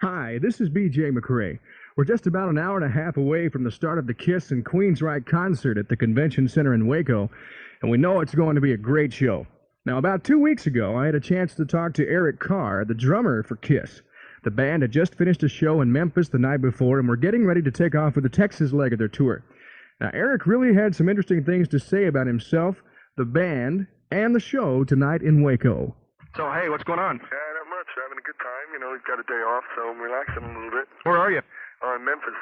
Hi, this is B.J. McRae. We're just about an hour and a half away from the start of the KISS and Queensryche concert at the Convention Center in Waco, and we know it's going to be a great show. Now, about 2 weeks ago, I had a chance to talk to Eric Carr, the drummer for KISS. The band had just finished a show in Memphis the night before, and were getting ready to take off for the Texas leg of their tour. Now, Eric really had some interesting things to say about himself, the band, and the show tonight in Waco. So, hey, what's going on? Not much. Having a good time. We've got a day off, so I'm relaxing a little bit. Where are you? In Memphis.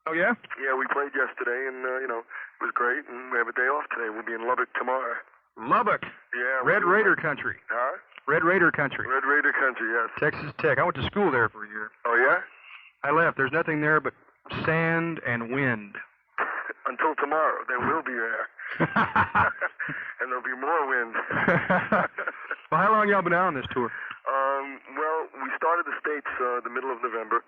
Oh, yeah? Yeah, we played yesterday, and, it was great, and we have a day off today. We'll be in Lubbock tomorrow. Lubbock. Yeah. Red Raider country. Huh? Red Raider country. Red Raider country, yes. Texas Tech. I went to school there for a year. Oh, yeah? I left. There's nothing there but sand and wind. Until tomorrow. There will be there. And there'll be more wind. Well, how long y'all been out on this tour? Well, we started the States the middle of November,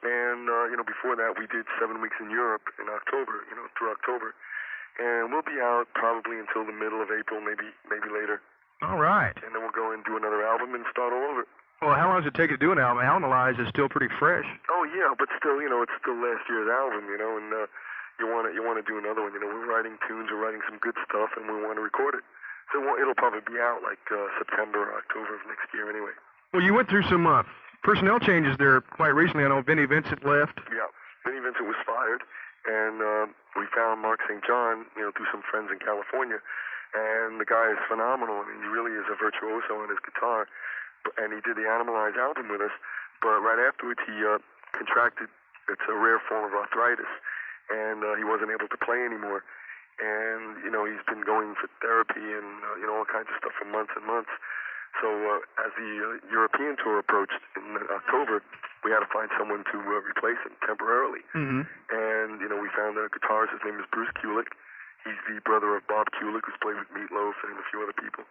and, before that we did 7 weeks in Europe in October, through October. And we'll be out probably until the middle of April, maybe later. All right. And then we'll go and do another album and start all over. Well, how long does it take to do an album? Almalize is still pretty fresh. Oh, yeah, but still, it's still last year's album, and you want to do another one. We're writing tunes, we're writing some good stuff, and we want to record it. So it'll probably be out like September or October of next year anyway. Well, you went through some personnel changes there quite recently. I know Vinnie Vincent left. Yeah, Vinnie Vincent was fired, and we found Mark St. John, through some friends in California, and the guy is phenomenal. I mean, he really is a virtuoso on his guitar, and he did the Animalize album with us, but right afterwards he contracted, it's a rare form of arthritis, and he wasn't able to play anymore. And, he's been going for therapy and, all kinds of stuff for months and months. So as the European tour approached in October, we had to find someone to replace him temporarily. Mm-hmm. And, we found a guitarist. His name is Bruce Kulick. He's the brother of Bob Kulick, who's played with Meatloaf and a few other people.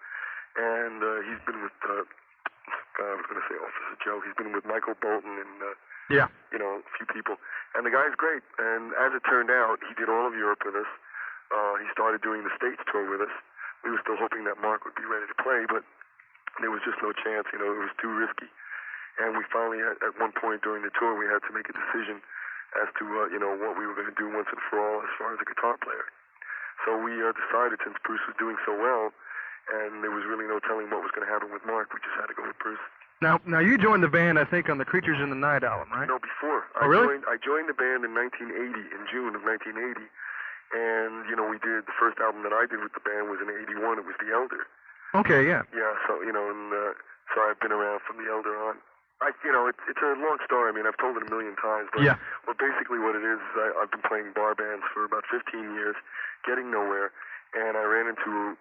And he's been with, I was going to say Officer Joe. He's been with Michael Bolton and, yeah, a few people. And the guy's great. And as it turned out, he did all of Europe with us. He started doing the States tour with us. We were still hoping that Mark would be ready to play, but there was just no chance. It was too risky. And we finally, at one point during the tour, we had to make a decision as to, what we were going to do once and for all as far as a guitar player. So we decided, since Bruce was doing so well, and there was really no telling what was going to happen with Mark, we just had to go with Bruce. Now you joined the band, I think, on the Creatures in the Night album, right? No, before. Oh, really? I joined the band in 1980, in June of 1980. And, we did, the first album that I did with the band was in 81. It was The Elder. Okay, yeah. Yeah, so, so I've been around from The Elder on. It's a long story. I mean, I've told it a million times. But, yeah. Well, basically what it is I've been playing bar bands for about 15 years, getting nowhere. And I ran into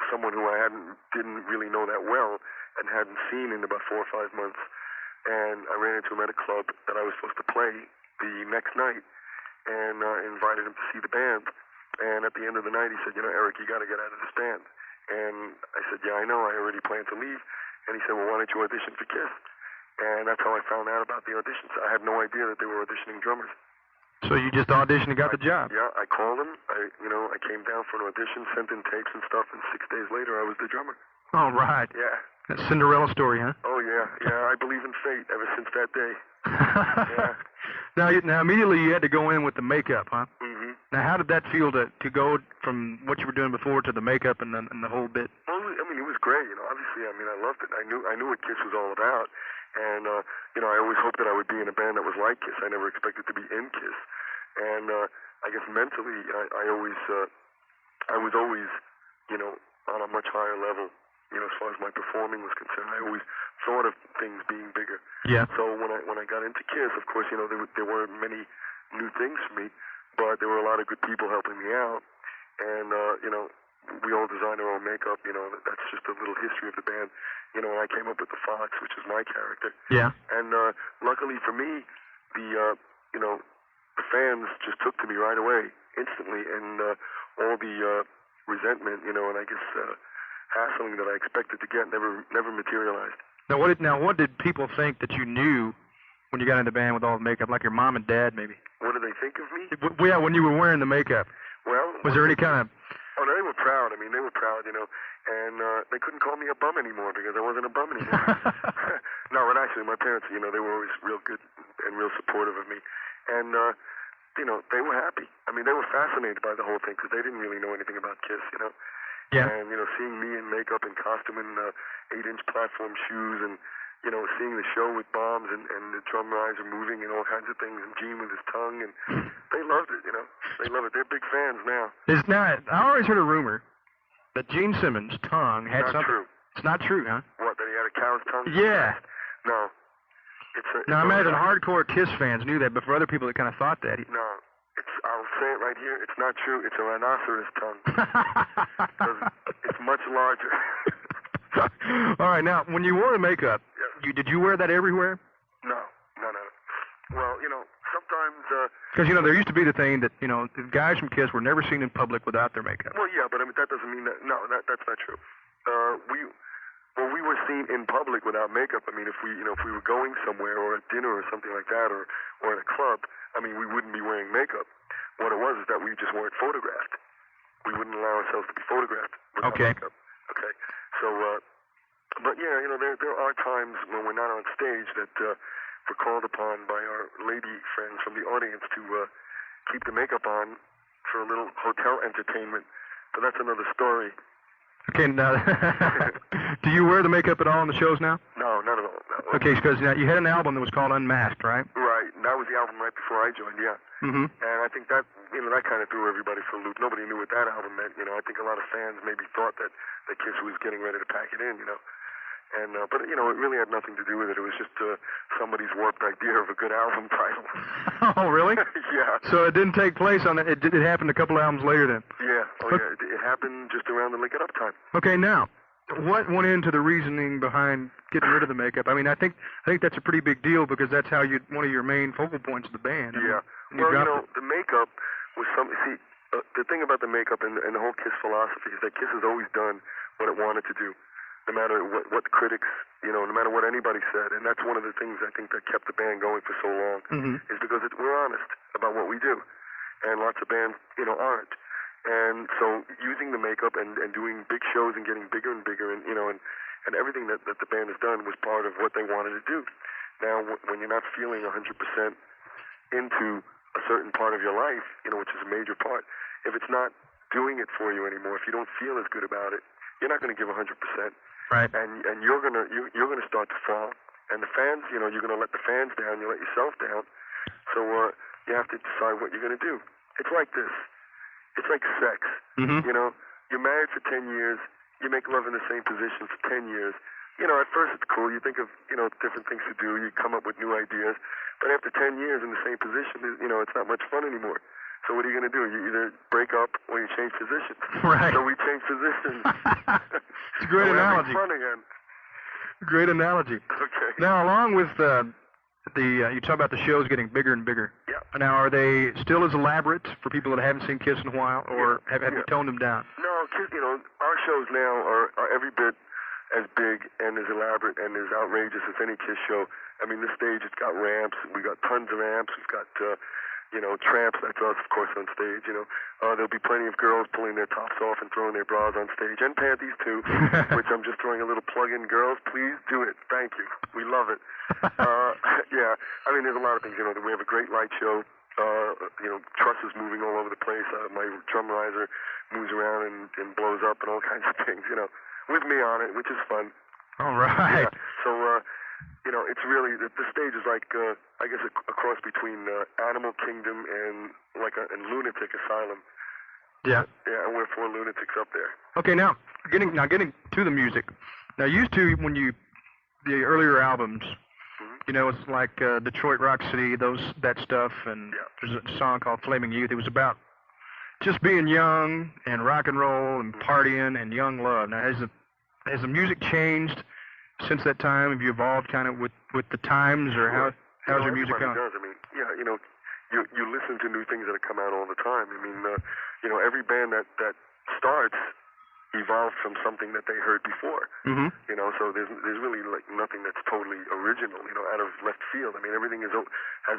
someone who I didn't really know that well and hadn't seen in about 4 or 5 months. And I ran into him at a club that I was supposed to play the next night. And invited him to see the band. And at the end of the night, he said, Eric, you got to get out of this band. And I said, yeah, I know. I already planned to leave. And he said, well, why don't you audition for KISS? And that's how I found out about the auditions. I had no idea that they were auditioning drummers. So you just auditioned and got the job? Yeah, I called him. I came down for an audition, sent in tapes and stuff, and 6 days later, I was the drummer. All right. Yeah. That Cinderella story, huh? Oh, yeah. Yeah, I believe in fate ever since that day. Yeah. Now, immediately you had to go in with the makeup, huh? Mm-hmm. Now, how did that feel to go from what you were doing before to the makeup and the whole bit? Well, I mean, it was great. Obviously, I loved it. I knew what KISS was all about, and I always hoped that I would be in a band that was like KISS. I never expected to be in KISS, and I guess mentally, I was always, on a much higher level. As far as my performing was concerned, I always thought of things being bigger. Yeah. So when I got into KISS, of course, there weren't many new things for me, but there were a lot of good people helping me out, and we all designed our own makeup. That's just a little history of the band. And I came up with the Fox, which is my character. Yeah. And luckily for me, the fans just took to me right away, instantly, and all the resentment, and I guess hassling that I expected to get never materialized. Now, what did people think that you knew when you got into the band with all the makeup, like your mom and dad, maybe? What do they think of me? Yeah, when you were wearing the makeup. Well, was there any kind of Oh, no, they were proud. I mean, they were proud, you know, and they couldn't call me a bum anymore because I wasn't a bum anymore. No, but actually, my parents, you know, they were always real good and real supportive of me, and you know, they were happy. I mean, they were fascinated by the whole thing because they didn't really know anything about Kiss, you know. Yeah. And you know, seeing me in makeup and costume and 8-inch platform shoes, and you know, seeing the show with bombs and the drum riser moving and all kinds of things, and Gene with his tongue, and they loved it, you know. They love it. They're big fans now. I always heard a rumor that Gene Simmons' tongue had Not something. true. It's not true, huh? What, that he had a cow's tongue? Yeah. No. It's Now, I imagine not. hardcore Kiss fans knew that, but for other people that kind of thought that. No. I'll say it right here. It's not true. It's a rhinoceros tongue. 'Cause it's much larger. All right, now, when you wore the makeup, Yeah. did you wear that everywhere? No. Well, you know, sometimes. Because, you know, there used to be the thing that, you know, the guys from Kiss were never seen in public without their makeup. Well, yeah, but I mean that doesn't mean that. No, that's not true. We were seen in public without makeup. I mean, if we were going somewhere or at dinner or something like that, or at a club, I mean, we wouldn't be wearing makeup. What it was is that we just weren't photographed. We wouldn't allow ourselves to be photographed without makeup. Okay. So, but yeah, you know, there are times when we're not on stage that we're called upon by our lady friends from the audience to keep the makeup on for a little hotel entertainment. But that's another story. Okay, now, do you wear the makeup at all on the shows now? No, not at all. No. Okay, because you had an album that was called Unmasked, right? Right, and that was the album right before I joined, yeah. Mm-hmm. And I think that, you know, that kind of threw everybody for a loop. Nobody knew what that album meant, you know. I think a lot of fans maybe thought that Kiss was getting ready to pack it in, you know. And, but, you know, it really had nothing to do with it. It was just somebody's warped idea of a good album title. Oh, really? Yeah. So it didn't take place on it. It happened a couple albums later then. Yeah. Oh, yeah. It happened just around the Lick It Up time. Okay, now, what went into the reasoning behind getting rid of the makeup? I mean, I think that's a pretty big deal because that's how one of your main focal points of the band. Yeah. Well, you know, the makeup was see, the thing about the makeup and the whole Kiss philosophy is that Kiss has always done what it wanted to do, no matter what critics, you know, no matter what anybody said. And that's one of the things I think that kept the band going for so long, is because we're honest about what we do. And lots of bands, you know, aren't. And so using the makeup and doing big shows and getting bigger and bigger, and, you know, and everything that the band has done was part of what they wanted to do. Now, when you're not feeling 100% into a certain part of your life, you know, which is a major part, if it's not doing it for you anymore, if you don't feel as good about it, you're not going to give 100%. Right. And you're gonna start to fall. And the fans, you know, you're gonna let the fans down. You let yourself down. So you have to decide what you're gonna do. It's like this. It's like sex. Mm-hmm. You know, you're married for 10 years. You make love in the same position for 10 years. You know, at first it's cool. You think of, you know, different things to do. You come up with new ideas. But after 10 years in the same position, you know, it's not much fun anymore. So what are you going to do? You either break up or you change positions. Right. So we change positions. It's a great analogy. Fun again. Great analogy. Okay. Now, along with you talk about the shows getting bigger and bigger. Yeah. Now, are they still as elaborate for people that haven't seen Kiss in a while, or have you toned them down? No, Kiss, you know, our shows now are every bit as big and as elaborate and as outrageous as any Kiss show. I mean, this stage, it's got ramps. We got tons of amps. We've got, you know, tramps. That's us, of course, on stage. You know, there'll be plenty of girls pulling their tops off and throwing their bras on stage, and panties too. Which I'm just throwing a little plug in. Girls, please do it. Thank you. We love it. Yeah. I mean, there's a lot of things. You know, we have a great light show. You know, trusses moving all over the place. My drum riser moves around and blows up and all kinds of things. You know, with me on it, which is fun. All right. Yeah. So, you know, it's really, the stage is like, I guess, a cross between Animal Kingdom and like a lunatic asylum. Yeah. Yeah, and we're 4 lunatics up there. Okay, now getting to the music. Now, used to the earlier albums, you know, it's like Detroit Rock City, that stuff, and there's a song called Flaming Youth. It was about just being young and rock and roll and partying and young love. Now, has the music changed since that time? Have you evolved kind of with the times, or how's your music going? Does. I mean, yeah, you know, you listen to new things that come out all the time. I mean, you know, every band that starts evolved from something that they heard before. Mm-hmm. You know, so there's really like nothing that's totally original, you know, out of left field. I mean, everything has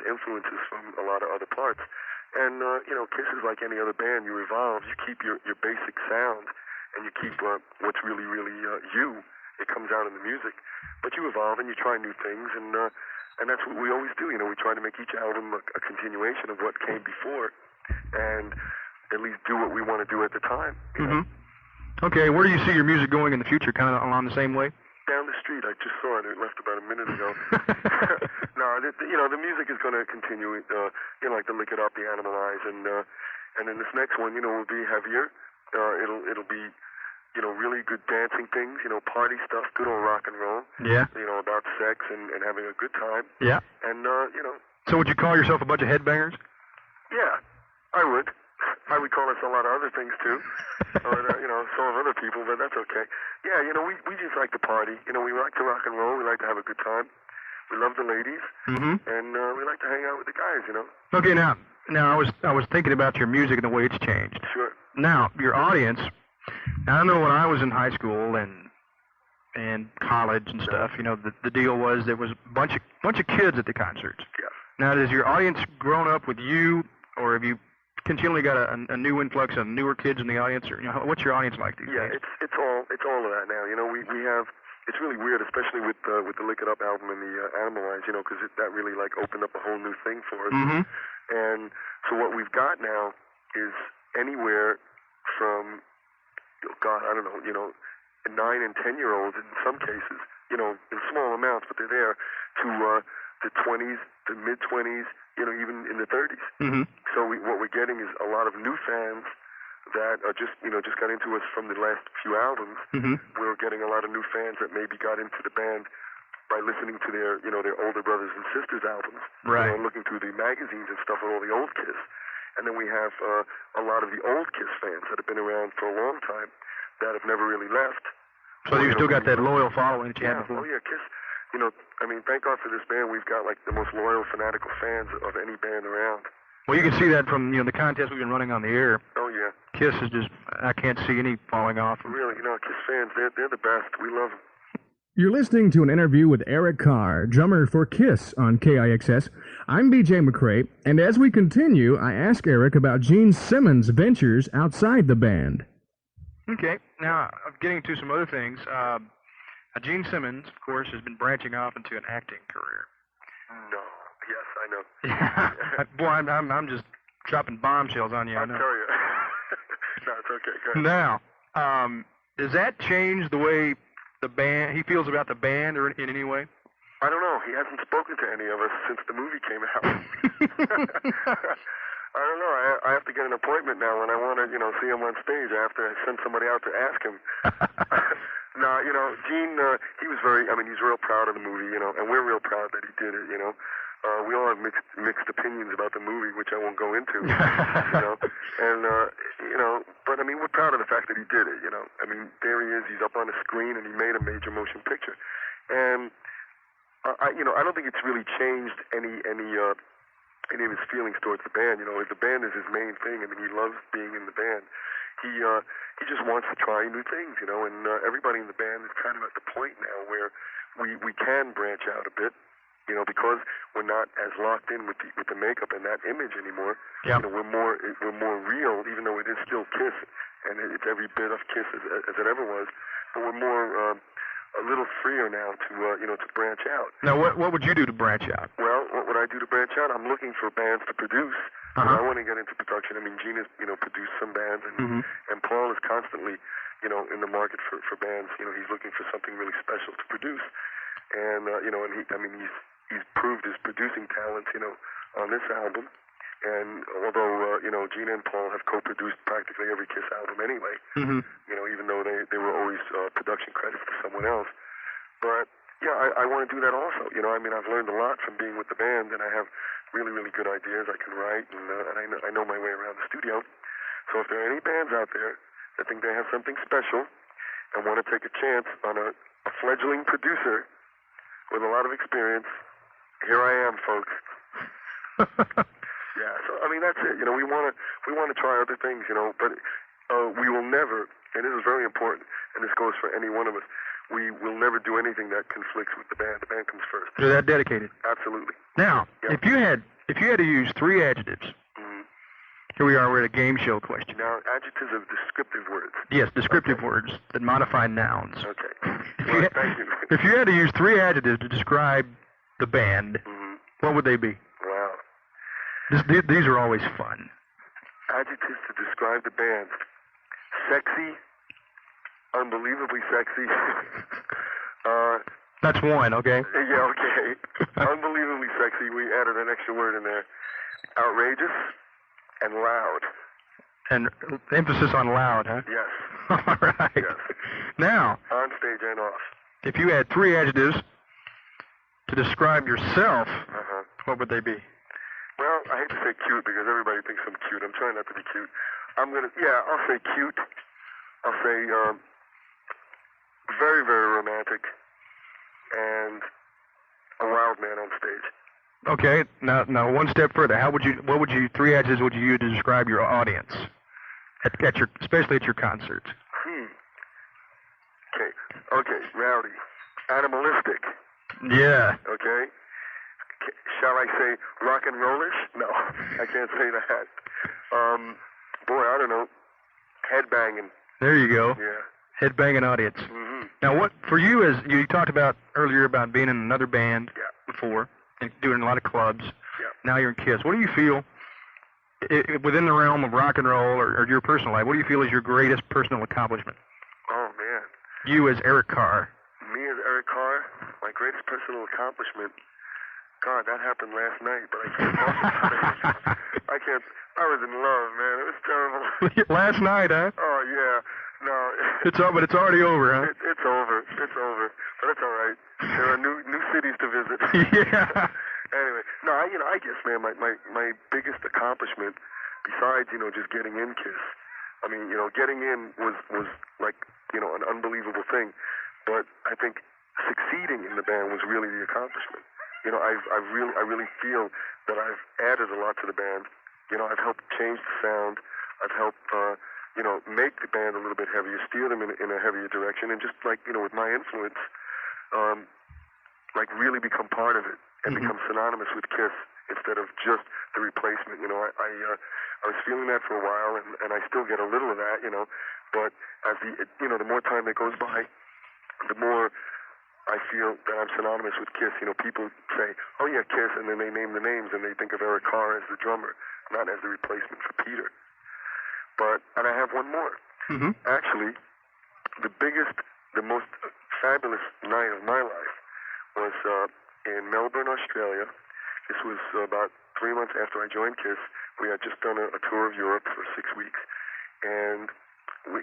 influences from a lot of other parts. And, KISS is like any other band. You evolve. You keep your basic sound, and you keep what's really, really you. It comes out in the music. But you evolve, and you try new things, and that's what we always do. We try to make each album a continuation of what came before, and at least do what we want to do at the time. You know? Okay, where do you see your music going in the future? Kind of along the same way? Down the street. I just saw it. It left about a minute ago. No, the music is going to continue. Like the Lick It Up, the Animalize, and then this next one, will be heavier. It'll be, really good dancing things. Party stuff, good old rock and roll. Yeah. About sex and having a good time. Yeah. And So would you call yourself a bunch of headbangers? Yeah, I would. I would call us a lot of other things too, or some of other people, but that's okay. Yeah, we just like to party. We like to rock and roll. We like to have a good time. We love the ladies, and we like to hang out with the guys. Okay, now I was thinking about your music and the way it's changed. Sure. Now your audience. I know when I was in high school and college and stuff. The deal was there was a bunch of kids at the concerts. Yeah. Now, has your audience grown up with you, or have you continually got a new influx of newer kids in the audience, or what's your audience like these days? Yeah, it's all of that now. We have. It's really weird, especially with the Lick It Up album and the Animalize, because that really like opened up a whole new thing for us. And so what we've got now is anywhere from, I don't know, 9 and 10-year-olds in some cases, in small amounts, but they're there, to the 20s, the mid-20s, even in the 30s. So what we're getting is a lot of new fans that are just got into us from the last few albums. We're getting a lot of new fans that maybe got into the band by listening to their older brothers and sisters' albums. Right. Looking through the magazines and stuff with all the old KISS. And then we have a lot of the old KISS fans that have been around for a long time that have never really left. So you still got that loyal following that you had before? Oh, yeah, KISS. Thank God for this band. We've got, like, the most loyal, fanatical fans of any band around. Well, you can see that from, the contest we've been running on the air. Oh, yeah. KISS is just, I can't see any falling off. Really, KISS fans, they're the best. We love them. You're listening to an interview with Eric Carr, drummer for KISS on KIXS. I'm BJ McCrae, and as we continue, I ask Eric about Gene Simmons' ventures outside the band. Okay, now, getting to some other things. Gene Simmons, of course, has been branching off into an acting career. No. Yes, I know. Yeah. Boy, I'm just dropping bombshells on you. I'll tell you. No, it's okay. Go ahead. Now, does that change the way the band he feels about the band, or in any way? I don't know. He hasn't spoken to any of us since the movie came out. I don't know. I have to get an appointment now when I want to, see him on stage. I have to send somebody out to ask him. No, Gene, he was he's real proud of the movie, and we're real proud that he did it, We all have mixed opinions about the movie, which I won't go into, and, but we're proud of the fact that he did it, there he is, he's up on the screen, and he made a major motion picture, and, I don't think it's really changed any of his feelings towards the band, the band is his main thing, he loves being in the band. He just wants to try new things, and everybody in the band is kind of at the point now where we can branch out a bit, because we're not as locked in with the makeup and that image anymore. Yep. We're more real, even though it is still KISS, and it's every bit of KISS as it ever was. But we're more a little freer now to branch out. Now, what would you do to branch out? Well, what would I do to branch out? I'm looking for bands to produce. I want to get into production. Gene has produced some bands, and Paul is constantly in the market for bands. He's looking for something really special to produce, and and he's proved his producing talent on this album. And although Gene and Paul have co-produced practically every KISS album anyway, even though they were always production credits to someone else, but yeah, I want to do that also. I've learned a lot from being with the band, and I have really, really good ideas. I can write, and I know my way around the studio. So if there are any bands out there that think they have something special and want to take a chance on a fledgling producer with a lot of experience, here I am, folks. Yeah, so that's it. We want to try other things, but we will never, and this is very important, and this goes for any one of us. We will never do anything that conflicts with the band. The band comes first. You're that dedicated. Absolutely. Now, if you had to use 3 adjectives Here we are. We're at a game show question. Now, adjectives are descriptive words. Yes, descriptive words that modify nouns. Okay. Well, Thank you. If you had to use 3 adjectives to describe the band, what would they be? Wow. These are always fun. Adjectives to describe the band. Sexy. Unbelievably sexy. That's one, okay? Yeah, okay. Unbelievably sexy. We added an extra word in there. Outrageous and loud. And emphasis on loud, huh? Yes. All right. Yes. Now, On stage and off. if you had 3 adjectives to describe yourself, what would they be? Well, I hate to say cute because everybody thinks I'm cute. I'm trying not to be cute. I'll say cute. I'll say very, very romantic and a wild man on stage. Okay. Now, one step further. What would you 3 adjectives would you use to describe your audience especially at your concerts? Okay. Rowdy. Animalistic. Yeah. Okay. Shall I say rock and rollish? No, I can't say that. Boy, I don't know. Headbanging. There you go. Yeah. Headbanging audience. Now, what for you is you talked about earlier about being in another band before and doing a lot of clubs. Yeah. Now you're in KISS. What do you feel within the realm of rock and roll or your personal life? What do you feel is your greatest personal accomplishment? Oh man. You as Eric Carr. Me as Eric Carr, my greatest personal accomplishment. God, that happened last night, but I can't talk about it. I can't. I was in love, man. It was terrible. Last night, huh? Oh yeah. No. But it's already over, huh? It's over. It's over. But it's all right. There are new cities to visit. Yeah. Anyway, no, I guess, man, my biggest accomplishment, besides just getting in KISS. I mean, getting in was like an unbelievable thing, but I think succeeding in the band was really the accomplishment. I really feel that I've added a lot to the band. I've helped change the sound. I've helped, make the band a little bit heavier, steer them in a heavier direction, and just like, with my influence, really become part of it and become synonymous with KISS instead of just the replacement. I was feeling that for a while, and I still get a little of that, but as the more time that goes by, the more I feel that I'm synonymous with KISS. People say, oh yeah, KISS, and then they name the names, and they think of Eric Carr as the drummer, not as the replacement for Peter. And I have one more. Actually, the most fabulous night of my life was in Melbourne, Australia. This was about 3 months after I joined KISS. We had just done a tour of Europe for 6 weeks, and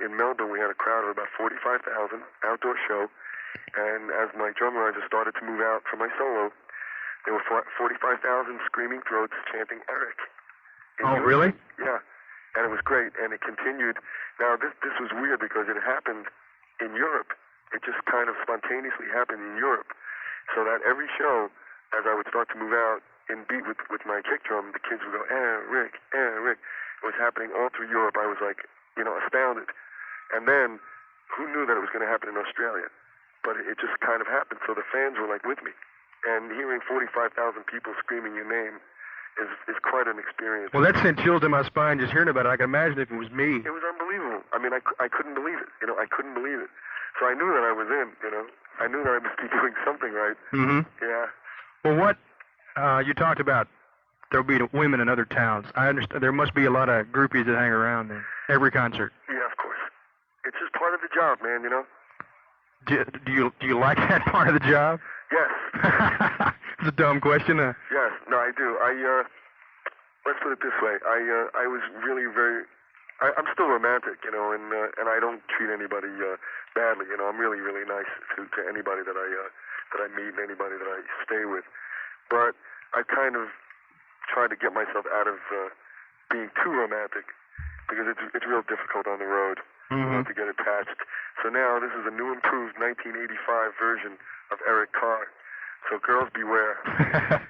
in Melbourne we had a crowd of about 45,000, outdoor show. And as my drummer, I just started to move out for my solo. There were 45,000 screaming throats chanting Eric. Oh, really? Yeah, and it was great, and it continued. Now, this was weird because it happened in Europe. It just kind of spontaneously happened in Europe, so that every show, as I would start to move out in beat with my kick drum, the kids would go, Eric, Eric. It was happening all through Europe. I was like, astounded. And then, who knew that it was going to happen in Australia? But it just kind of happened, so the fans were like with me. And hearing 45,000 people screaming your name is quite an experience. Well, that sent chills to my spine just hearing about it. I can imagine if it was me. It was unbelievable. I mean, I couldn't believe it. I couldn't believe it. So I knew that I was in, I knew that I must be doing something right. Yeah. Well, what you talked about, there'll be women in other towns. I understand there must be a lot of groupies that hang around there every concert. Yeah, of course. It's just part of the job, man, Do you like that part of the job? Yes. It's a dumb question. Yes, no, I do. Let's put it this way. I was really I'm still romantic, and I don't treat anybody badly. I'm really, really nice to anybody that I meet and anybody that I stay with. But I kind of try to get myself out of being too romantic because it's real difficult on the road to get attached. So now this is a new, improved 1985 version of Eric Carr. So girls beware,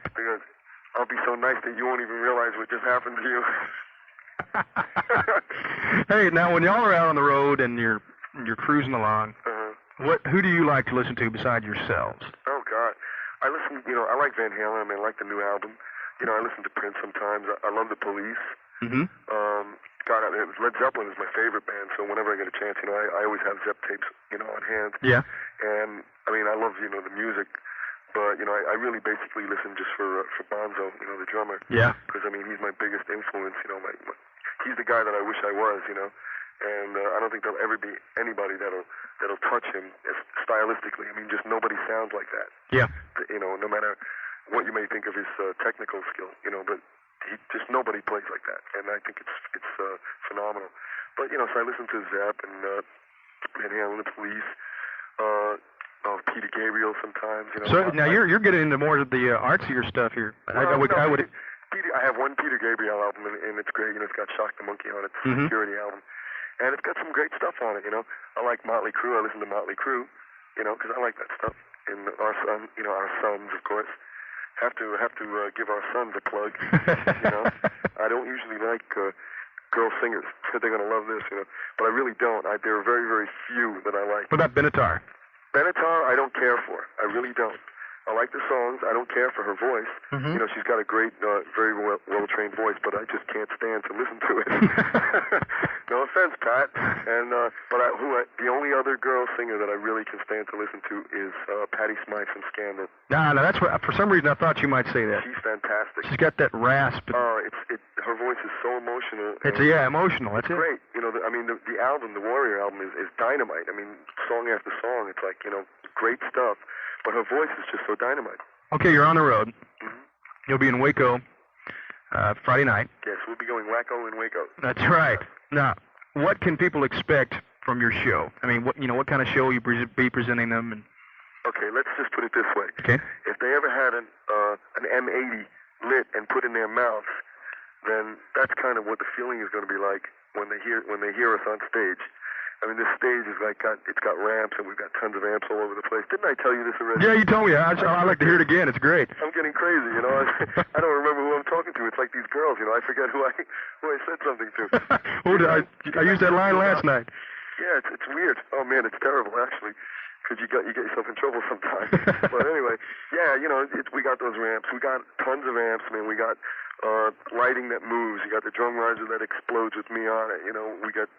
because I'll be so nice that you won't even realize what just happened to you. Hey, now when y'all are out on the road and you're cruising along, who do you like to listen to besides yourselves? Oh God, I listen. I like Van Halen. I like the new album. I listen to Prince sometimes. I love the Police. God, Led Zeppelin is my favorite band, so whenever I get a chance, I always have Zepp tapes, on hand. Yeah. And, I mean, I love, the music, but, I really basically listen just for Bonzo, the drummer. Yeah. Because, I mean, he's my biggest influence, he's the guy that I wish I was, and I don't think there'll ever be anybody that'll touch him stylistically. I mean, just nobody sounds like that. Yeah. No matter what you may think of his technical skill, but just nobody plays like that, and I think it's phenomenal. But so I listen to Zepp and Van Halen, the Police, Peter Gabriel sometimes. So now you're getting into more of the artsier stuff here. Well, I would. I have one Peter Gabriel album, and it's great. It's got Shock the Monkey on it. It's a Security album, and it's got some great stuff on it. I like Motley Crue. I listen to Motley Crue, because I like that stuff. And our son, our sons, of course. Have to give our sons a plug. I don't usually like girl singers. They're gonna love this, but I really don't. There are very, very few that I like. What about Benatar? Benatar, I don't care for. I really don't. I like the songs. I don't care for her voice. She's got a great, very well-trained voice, but I just can't stand to listen to it. No offense, Pat. And but the only other girl singer that I really can stand to listen to is Patti Smythe from Scandal. No, that's what. For some reason, I thought you might say that. She's fantastic. She's got that rasp. Her voice is so emotional. It's emotional. That's great. The album, the Warrior album, is dynamite. I mean, song after song, it's like great stuff. But her voice is just so dynamite. Okay, you're on the road. You'll be in Waco Friday night. Yes, we'll be going Waco in Waco. That's right. Now, what can people expect from your show? I mean, what kind of show will you be presenting them? And... Okay, let's just put it this way. Okay. If they ever had an M80 lit and put in their mouth, then that's kind of what the feeling is going to be like when they hear us on stage. I mean, this stage is it's got ramps, and we've got tons of amps all over the place. Didn't I tell you this already? Yeah, you told me. I'd like to hear it again. It's great. I'm getting crazy, I don't remember who I'm talking to. It's like these girls, I forget who I said something to. I used that line last night. Yeah, it's weird. Oh man, it's terrible actually, because you get yourself in trouble sometimes. But anyway, yeah, we got those ramps. We got tons of amps, man. We got lighting that moves. You got the drum riser that explodes with me on it. We got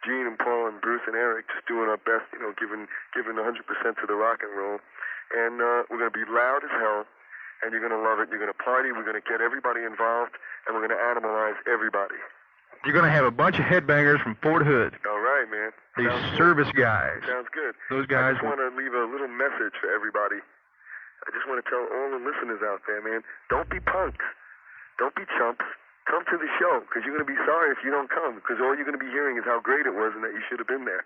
Gene and Paul and Bruce and Eric just doing our best. Giving 100% to the rock and roll. And we're gonna be loud as hell, and you're gonna love it. You're gonna party. We're gonna get everybody involved, and we're gonna animalize everybody. You're gonna have a bunch of headbangers from Fort Hood. All right, man. These service guys. Sounds good. Those guys. I just want to leave a little message for everybody. I just want to tell all the listeners out there, man, don't be punks. Don't be chumps. Come to the show, because you're going to be sorry if you don't come, because all you're going to be hearing is how great it was and that you should have been there.